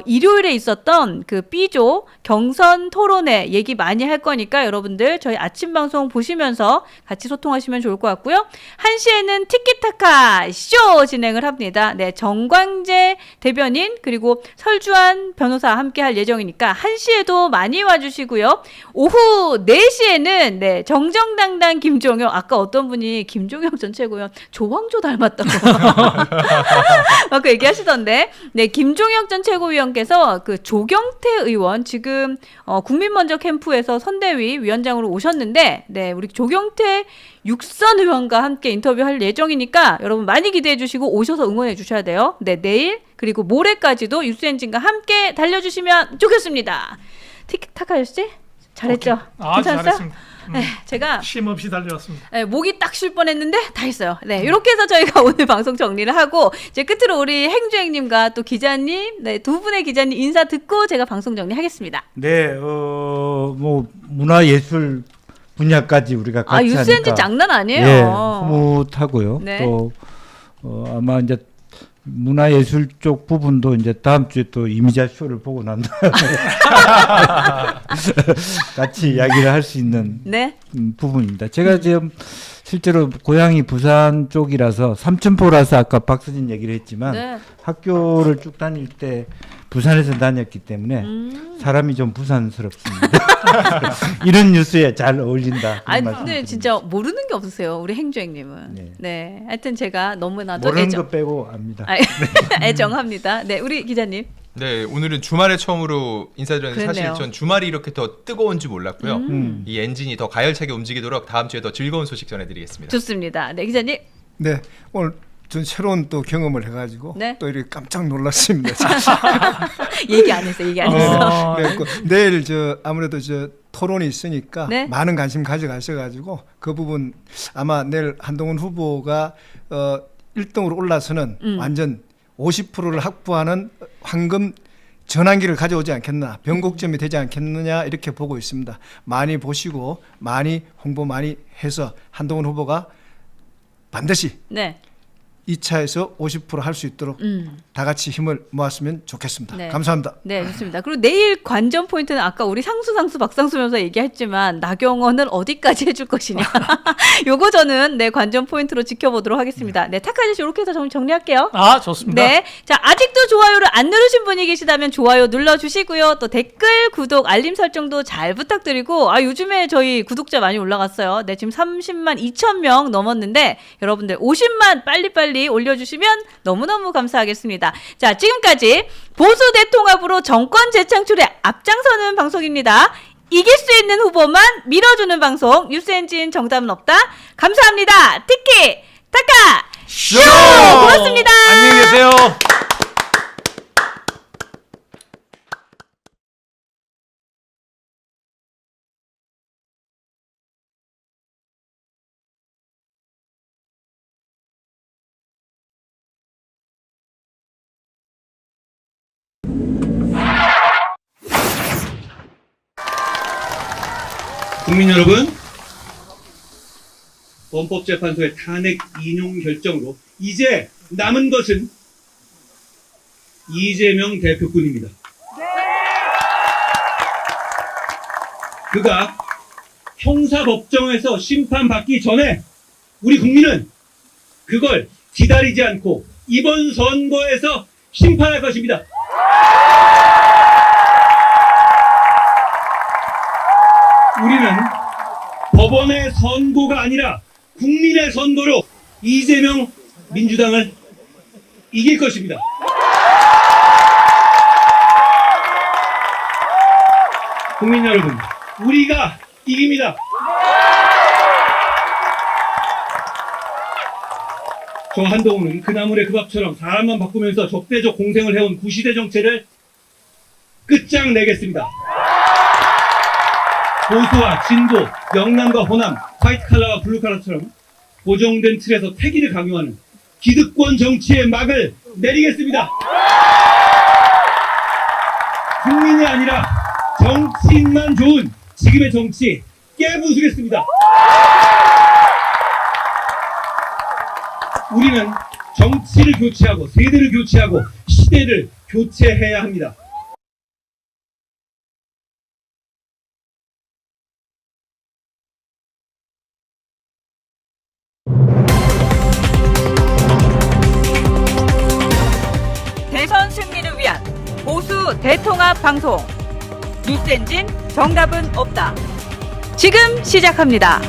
일요일에 있었던 그 B조 경선 토론회 얘기 많이 할 거니까 여러분들 저희 아침 방송 보시면서 같이 소통하시면 좋을 것 같고요. 1시에는 티키타카 쇼 진행을 합니다. 네, 정광재 대변인 그리고 설주환 변호사 함께 할 예정이니까 1시에도 많이 와주시고요. 오후 4시에는 네, 정정당당 김종혁, 아까 어떤 분이 김종혁 전 최고위원 조황조 닮았다고 막 그 얘기하시던데, 네, 김종혁 전 최고위원께서 그 조경태 의원 지금 국민먼저 캠프에서 선대위 위원장으로 오셨는데, 네, 우리 조경태 육선 의원과 함께 인터뷰할 예정이니까 여러분 많이 기대해 주시고 오셔서 응원해 주셔야 돼요. 네, 내일 그리고 모레까지도 뉴스엔진과 함께 달려주시면 좋겠습니다. 티키타카 아저씨 잘했죠? 괜찮았어요? 잘했습니다. 네, 제가 쉼 없이 달려왔습니다. 네, 목이 딱 쉴 뻔했는데 다 했어요. 네, 이렇게 해서 저희가 오늘 방송 정리를 하고 이제 끝으로 우리 행주행님과 또 기자님, 네, 두 분의 기자님 인사 듣고 제가 방송 정리하겠습니다. 네, 뭐 문화예술 분야까지 우리가 같이 하니까 뉴스엔진 장난 아니에요. 예, 흐뭇하고요. 네. 또 아마 이제 문화예술 쪽 부분도 이제 다음 주에 또 이미자 쇼를 보고 난 다음에 같이 이야기를 할 수 있는 네. 부분입니다. 제가 지금 실제로 고향이 부산 쪽이라서 삼천포라서 아까 박서진 얘기를 했지만 네. 학교를 쭉 다닐 때 부산에서 다녔기 때문에 사람이 좀 부산스럽습니다. 이런 뉴스에 잘 어울린다. 아니 그런 근데 말씀드립니다. 진짜 모르는 게 없으세요, 우리 행주행님은. 네. 네. 하여튼 제가 너무나도 모르는 거 빼고 압니다. 애정합니다. 네, 우리 기자님. 네, 오늘은 주말에 처음으로 인사드렸는데 사실 그렇네요. 전 주말이 이렇게 더 뜨거운지 몰랐고요. 음. 이 엔진이 더 가열차게 움직이도록 다음 주에 더 즐거운 소식 전해드리겠습니다. 좋습니다. 네, 기자님. 네, 오늘 전 새로운 또 경험을 해가지고 네. 또 이렇게 깜짝 놀랐습니다. 얘기 안 했어, 얘기 안 했어. 그래갖고 내일 아무래도 토론이 있으니까 네. 많은 관심 가져가셔가지고 그 부분 아마 내일 한동훈 후보가 1등으로 올라서는 완전 50%를 확보하는 황금 전환기를 가져오지 않겠나, 변곡점이 되지 않겠느냐 이렇게 보고 있습니다. 많이 보시고 많이 홍보 많이 해서 한동훈 후보가 반드시 네. 2차에서 50% 할 수 있도록 다 같이 힘을 모았으면 좋겠습니다. 네. 감사합니다. 네, 좋습니다. 그리고 내일 관전 포인트는 아까 우리 상수 박상수 변호사 얘기했지만 나경원은 어디까지 해줄 것이냐. 요거 저는 네, 관전 포인트로 지켜보도록 하겠습니다. 네, 타카지 이렇게 해서 정리할게요. 좋습니다. 네. 자, 아직도 좋아요를 안 누르신 분이 계시다면 좋아요 눌러주시고요. 또 댓글, 구독, 알림 설정도 잘 부탁드리고, 요즘에 저희 구독자 많이 올라갔어요. 네, 지금 30만 2천 명 넘었는데, 여러분들 50만 빨리빨리 올려주시면 너무너무 감사하겠습니다. 자, 지금까지 보수 대통합으로 정권 재창출에 앞장서는 방송입니다. 이길 수 있는 후보만 밀어주는 방송, 뉴스엔진 정답은 없다. 감사합니다. 티키 타카 쇼! 고맙습니다. 안녕히 계세요. 국민 여러분, 헌법재판소의 탄핵 인용 결정으로 이제 남은 것은 이재명 대표뿐입니다. 그가 형사법정에서 심판받기 전에 우리 국민은 그걸 기다리지 않고 이번 선거에서 심판할 것입니다. 우리는 법원의 선고가 아니라 국민의 선고로 이재명 민주당을 이길 것입니다. 국민 여러분, 우리가 이깁니다. 저 한동훈은 그 나물의 그 밥처럼 사람만 바꾸면서 적대적 공생을 해온 구시대 정체를 끝장내겠습니다. 보수와 진보, 영남과 호남, 화이트칼라와 블루칼라처럼 고정된 틀에서 태기를 강요하는 기득권 정치의 막을 내리겠습니다. 국민이 아니라 정치인만 좋은 지금의 정치 깨부수겠습니다. 우리는 정치를 교체하고 세대를 교체하고 시대를 교체해야 합니다. 대선 승리를 위한 보수 대통합 방송 뉴스엔진 정답은 없다. 지금 시작합니다.